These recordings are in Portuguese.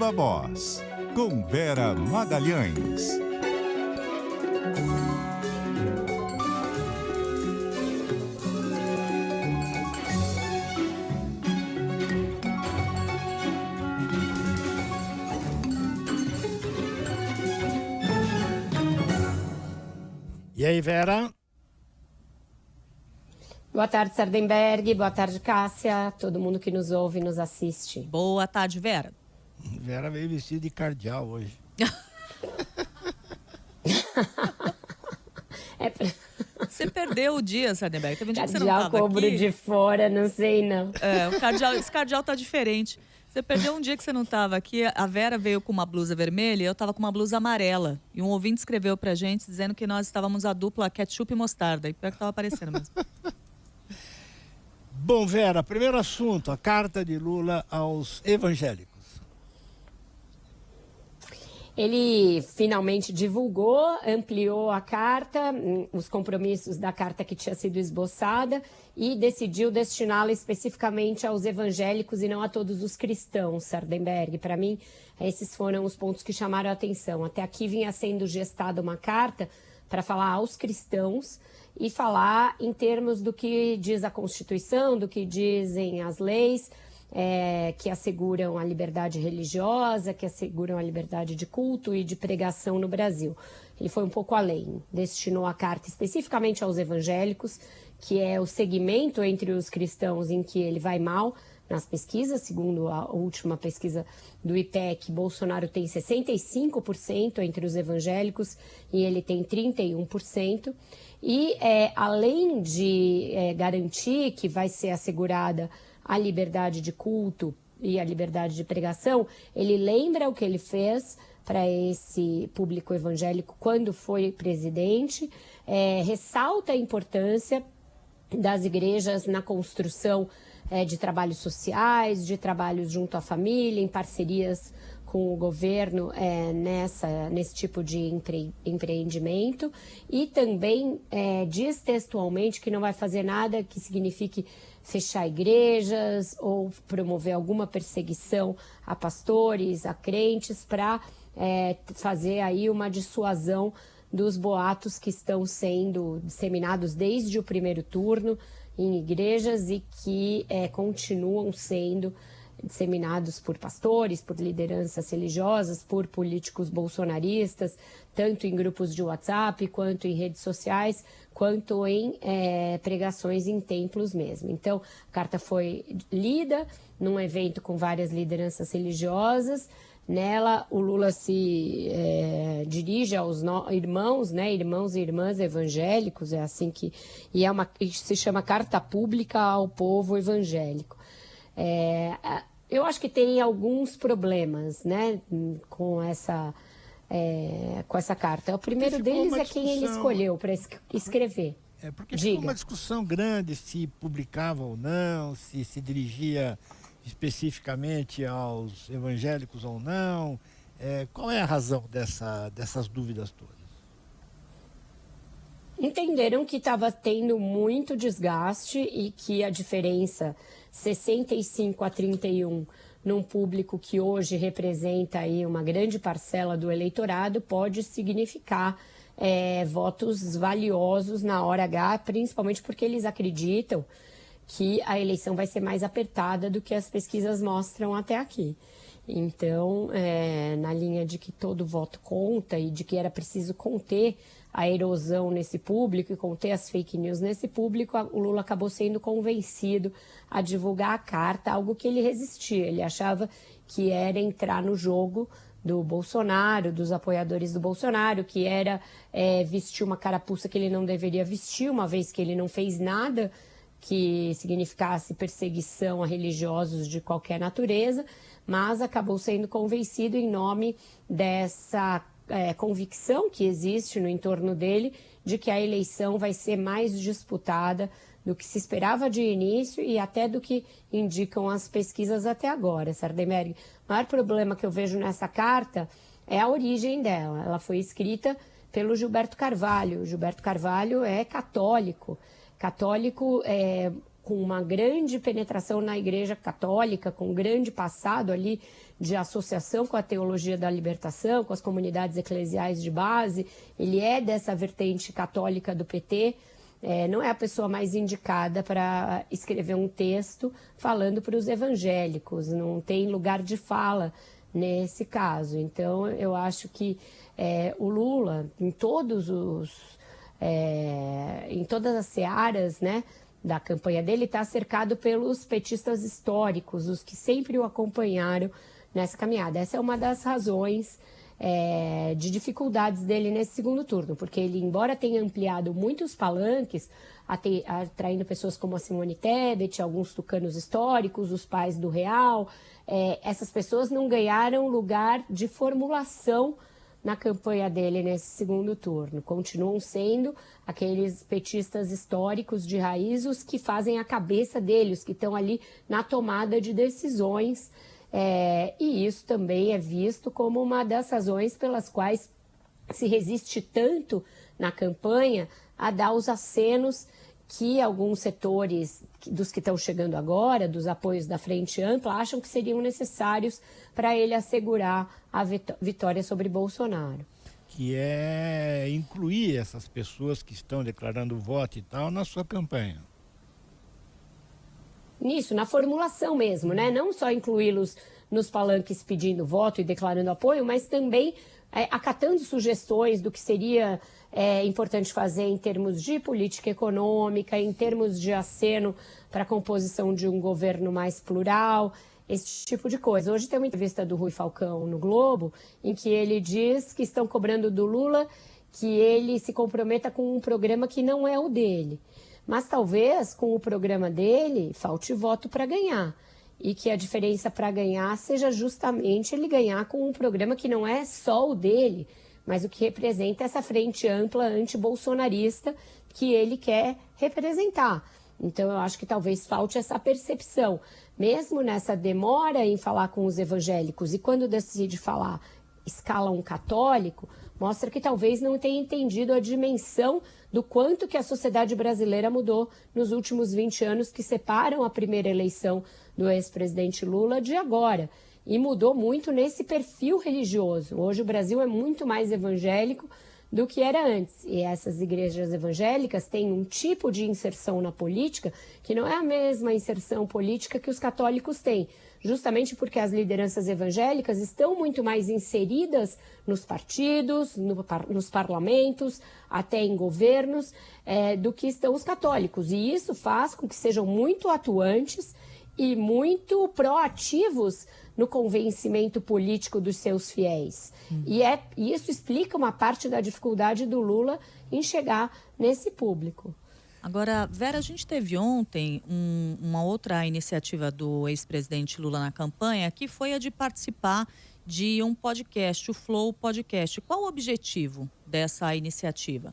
Viva Voz, com Vera Magalhães. E aí, Vera? Boa tarde, Sardenberg. Boa tarde, Cássia. Todo mundo que nos ouve e nos assiste. Boa tarde, Vera. Vera veio vestida de cardeal hoje. Você perdeu o dia, Sardenberg. Teve um dia que você não Cardeal estava cobro aqui. de fora, não sei não. Esse cardeal tá diferente. Você perdeu um dia que você não estava aqui. A Vera veio com uma blusa vermelha e eu estava com uma blusa amarela. E um ouvinte escreveu pra gente dizendo que nós estávamos a dupla ketchup e mostarda. E pior que estava aparecendo mesmo. Bom, Vera, primeiro assunto, a carta de Lula aos evangélicos. Ele finalmente divulgou, ampliou a carta, os compromissos da carta que tinha sido esboçada e decidiu destiná-la especificamente aos evangélicos e não a todos os cristãos, Sardenberg. Para mim, esses foram os pontos que chamaram a atenção. Até aqui vinha sendo gestada uma carta para falar aos cristãos e falar em termos do que diz a Constituição, do que dizem as leis, que asseguram a liberdade religiosa, que asseguram a liberdade de culto e de pregação no Brasil. Ele foi um pouco além, destinou a carta especificamente aos evangélicos, que é o segmento entre os cristãos em que ele vai mal nas pesquisas. Segundo a última pesquisa do IPEC, Bolsonaro tem 65% entre os evangélicos e ele tem 31%. E além de garantir que vai ser assegurada a liberdade de culto e a liberdade de pregação, ele lembra o que ele fez para esse público evangélico quando foi presidente, ressalta a importância das igrejas na construção de trabalhos sociais, de trabalhos junto à família, em parcerias com o governo nesse tipo de empreendimento, e também diz textualmente que não vai fazer nada que signifique fechar igrejas ou promover alguma perseguição a pastores, a crentes, para fazer aí uma dissuasão dos boatos que estão sendo disseminados desde o primeiro turno em igrejas e que continuam sendo disseminados por pastores, por lideranças religiosas, por políticos bolsonaristas, tanto em grupos de WhatsApp, quanto em redes sociais, quanto em pregações em templos mesmo. Então, a carta foi lida num evento com várias lideranças religiosas. Nela, o Lula se dirige aos irmãos, irmãos e irmãs evangélicos, é assim que... E se chama Carta Pública ao Povo Evangélico. Eu acho que tem alguns problemas, com essa carta. O primeiro deles é quem ele escolheu para escrever. Porque ficou uma discussão grande se publicava ou não, se dirigia especificamente aos evangélicos ou não. Qual é a razão dessas dúvidas todas? Entenderam que estava tendo muito desgaste e que a diferença 65-31 num público que hoje representa aí uma grande parcela do eleitorado pode significar votos valiosos na hora H, principalmente porque eles acreditam que a eleição vai ser mais apertada do que as pesquisas mostram até aqui. Então, na linha de que todo voto conta e de que era preciso conter a erosão nesse público e conter as fake news nesse público, o Lula acabou sendo convencido a divulgar a carta, algo que ele resistia. Ele achava que era entrar no jogo do Bolsonaro, dos apoiadores do Bolsonaro, que era vestir uma carapuça que ele não deveria vestir, uma vez que ele não fez nada que significasse perseguição a religiosos de qualquer natureza, mas acabou sendo convencido em nome dessa convicção que existe no entorno dele de que a eleição vai ser mais disputada do que se esperava de início e até do que indicam as pesquisas até agora, Sardenberg. O maior problema que eu vejo nessa carta é a origem dela. Ela foi escrita pelo Gilberto Carvalho. O Gilberto Carvalho é católico com uma grande penetração na Igreja Católica, com um grande passado ali de associação com a teologia da libertação, com as comunidades eclesiais de base. Ele é dessa vertente católica do PT. Não é a pessoa mais indicada para escrever um texto falando para os evangélicos, não tem lugar de fala nesse caso. Então, eu acho que o Lula, em todas as searas, né, da campanha dele, está cercado pelos petistas históricos, os que sempre o acompanharam nessa caminhada. Essa é uma das razões de dificuldades dele nesse segundo turno, porque ele, embora tenha ampliado muitos palanques, atraindo pessoas como a Simone Tebet, alguns tucanos históricos, os pais do Real, essas pessoas não ganharam lugar de formulação na campanha dele nesse segundo turno. Continuam sendo aqueles petistas históricos de raiz, os que fazem a cabeça dele, os que estão ali na tomada de decisões. E isso também é visto como uma das razões pelas quais se resiste tanto na campanha a dar os acenos que alguns setores dos que estão chegando agora, dos apoios da Frente Ampla, acham que seriam necessários para ele assegurar a vitória sobre Bolsonaro. Que é incluir essas pessoas que estão declarando voto e tal na sua campanha. Nisso, na formulação mesmo, né? Não só incluí-los nos palanques pedindo voto e declarando apoio, mas também acatando sugestões do que seria importante fazer em termos de política econômica, em termos de aceno para a composição de um governo mais plural, esse tipo de coisa. Hoje tem uma entrevista do Rui Falcão no Globo, em que ele diz que estão cobrando do Lula que ele se comprometa com um programa que não é o dele. Mas talvez com o programa dele falte voto para ganhar. E que a diferença para ganhar seja justamente ele ganhar com um programa que não é só o dele, mas o que representa essa frente ampla anti-bolsonarista que ele quer representar. Então, eu acho que talvez falte essa percepção. Mesmo nessa demora em falar com os evangélicos e quando decide falar escala um católico, mostra que talvez não tenha entendido a dimensão do quanto que a sociedade brasileira mudou nos últimos 20 anos que separam a primeira eleição do ex-presidente Lula de agora. E mudou muito nesse perfil religioso. Hoje o Brasil é muito mais evangélico do que era antes. E essas igrejas evangélicas têm um tipo de inserção na política que não é a mesma inserção política que os católicos têm, justamente porque as lideranças evangélicas estão muito mais inseridas nos partidos, nos parlamentos, até em governos, do que estão os católicos. E isso faz com que sejam muito atuantes e muito proativos no convencimento político dos seus fiéis. E isso explica uma parte da dificuldade do Lula em chegar nesse público. Agora, Vera, a gente teve ontem uma outra iniciativa do ex-presidente Lula na campanha, que foi a de participar de um podcast, o Flow Podcast. Qual o objetivo dessa iniciativa?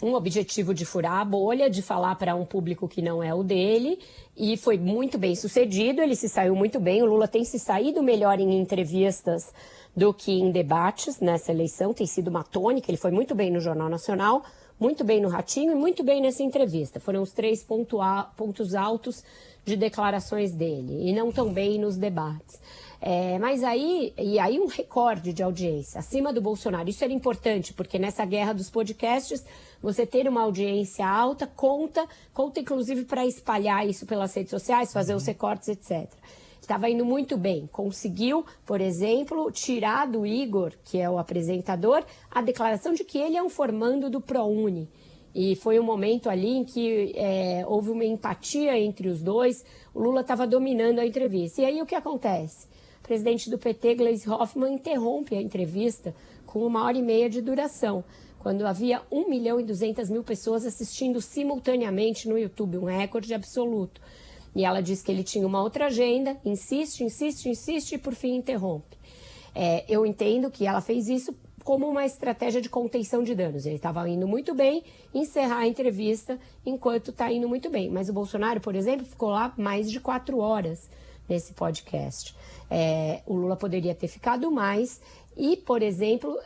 Um objetivo de furar a bolha, de falar para um público que não é o dele, e foi muito bem sucedido, ele se saiu muito bem, o Lula tem se saído melhor em entrevistas do que em debates nessa eleição, tem sido uma tônica, ele foi muito bem no Jornal Nacional, muito bem no Ratinho e muito bem nessa entrevista. Foram os 3 pontos altos de declarações dele, e não tão bem nos debates. Mas aí um recorde de audiência, acima do Bolsonaro. Isso era importante, porque nessa guerra dos podcasts, você ter uma audiência alta conta inclusive para espalhar isso pelas redes sociais, fazer os recortes, etc. Estava indo muito bem. Conseguiu, por exemplo, tirar do Igor, que é o apresentador, a declaração de que ele é um formando do ProUni. E foi um momento ali em que houve uma empatia entre os dois, o Lula estava dominando a entrevista. E aí o que acontece? O presidente do PT, Gleisi Hoffmann, interrompe a entrevista com 1h30 de duração, quando havia 1.200.000 pessoas assistindo simultaneamente no YouTube, um recorde absoluto. E ela diz que ele tinha uma outra agenda, insiste e por fim interrompe. Eu entendo que ela fez isso como uma estratégia de contenção de danos. Ele estava indo muito bem, encerrar a entrevista enquanto está indo muito bem. Mas o Bolsonaro, por exemplo, ficou lá mais de 4 horas nesse podcast. O Lula poderia ter ficado mais e, por exemplo,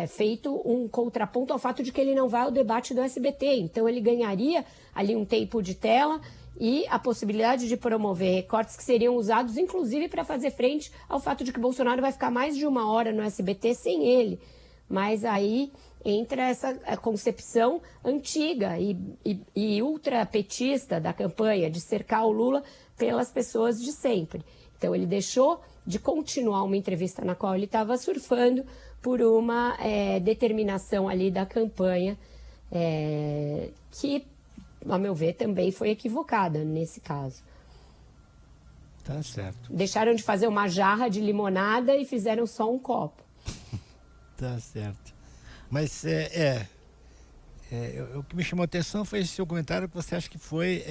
feito um contraponto ao fato de que ele não vai ao debate do SBT. Então, ele ganharia ali um tempo de tela e a possibilidade de promover recortes que seriam usados, inclusive, para fazer frente ao fato de que Bolsonaro vai ficar mais de 1 hora no SBT sem ele. Mas aí entra essa concepção antiga e ultrapetista da campanha de cercar o Lula pelas pessoas de sempre. Então, ele deixou de continuar uma entrevista na qual ele estava surfando por uma determinação ali da campanha que, a meu ver, também foi equivocada nesse caso. Tá certo. Deixaram de fazer uma jarra de limonada e fizeram só um copo. Tá certo. Mas o que me chamou a atenção foi esse seu comentário que você acha que foi...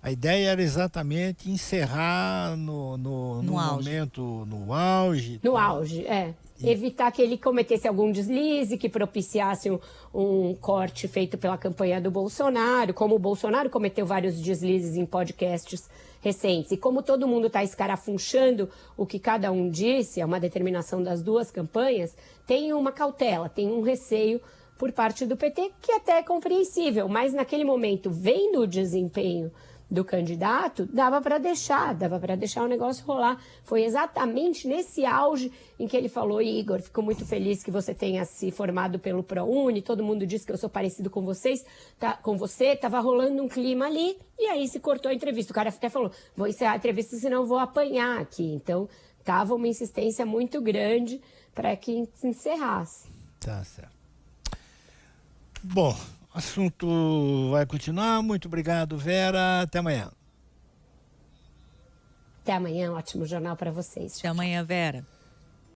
a ideia era exatamente encerrar no momento, no auge. No auge, evitar que ele cometesse algum deslize, que propiciasse um corte feito pela campanha do Bolsonaro, como o Bolsonaro cometeu vários deslizes em podcasts recentes. E como todo mundo está escarafunchando o que cada um disse, é uma determinação das duas campanhas, tem uma cautela, tem um receio por parte do PT, que até é compreensível, mas naquele momento, vendo o desempenho do candidato, dava para deixar o negócio rolar. Foi exatamente nesse auge em que ele falou: Igor, fico muito feliz que você tenha se formado pelo ProUni, todo mundo disse que eu sou parecido com vocês, com você, estava rolando um clima ali, e aí se cortou a entrevista. O cara até falou: vou encerrar a entrevista, senão eu vou apanhar aqui. Então, estava uma insistência muito grande para que se encerrasse. Tá certo. Bom, o assunto vai continuar. Muito obrigado, Vera. Até amanhã. Até amanhã, um ótimo jornal para vocês. Até amanhã, Vera.